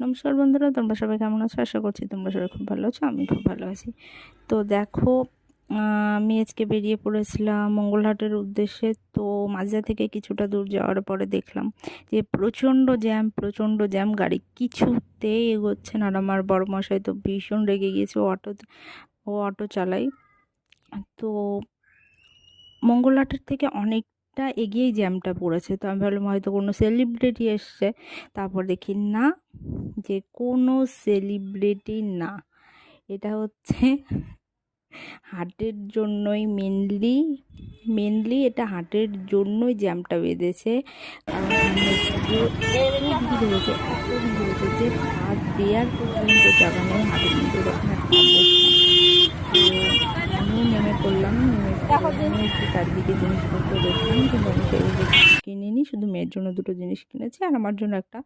নমস্কার বন্ধুরা, তোমরা সবাই কেমন আছো? আশা করছি তোমরা সবাই খুব ভালো আছো। আমি খুব ভালো আছি। তো দেখো, আমি আজকে বেরিয়ে পড়েছিলাম মঙ্গলহাটের উদ্দেশ্যে। তো মাঝা থেকে কিছুটা দূর যাওয়ার পরে দেখলাম যে প্রচণ্ড জ্যাম, গাড়ি কিছুতেই এগোচ্ছে না। আর আমার বড় মশাই তো ভীষণ রেগে গিয়েছে। ও অটো চালাই। তো মঙ্গলহাটের থেকে অনেকটা এগিয়েই জ্যামটা পড়েছে। তো আমি ভাবলাম হয়তো কোনো সেলিব্রিটি এসছে। তারপর দেখি না, যে কোনো সেলিব্রিটি না, এটা হচ্ছে হাটের জন্যই মেনলি এটা হাটের জন্যই জ্যামটা বেঁধেছে। কারণ হচ্ছে এত ভিড় হয়েছে যে হাত দেওয়ার পর্যন্ত জায়গা নেই। হাটে কিন্তু এরকম একটা অবস্থা। তো আমিও নেমে পড়লাম। আমি একটু চারদিকে জিনিসপত্র দেখলাম, কিন্তু আমি সেগুলো কিনিনি। শুধু মেয়ের জন্য দুটো জিনিস কিনেছি আর আমার জন্য একটা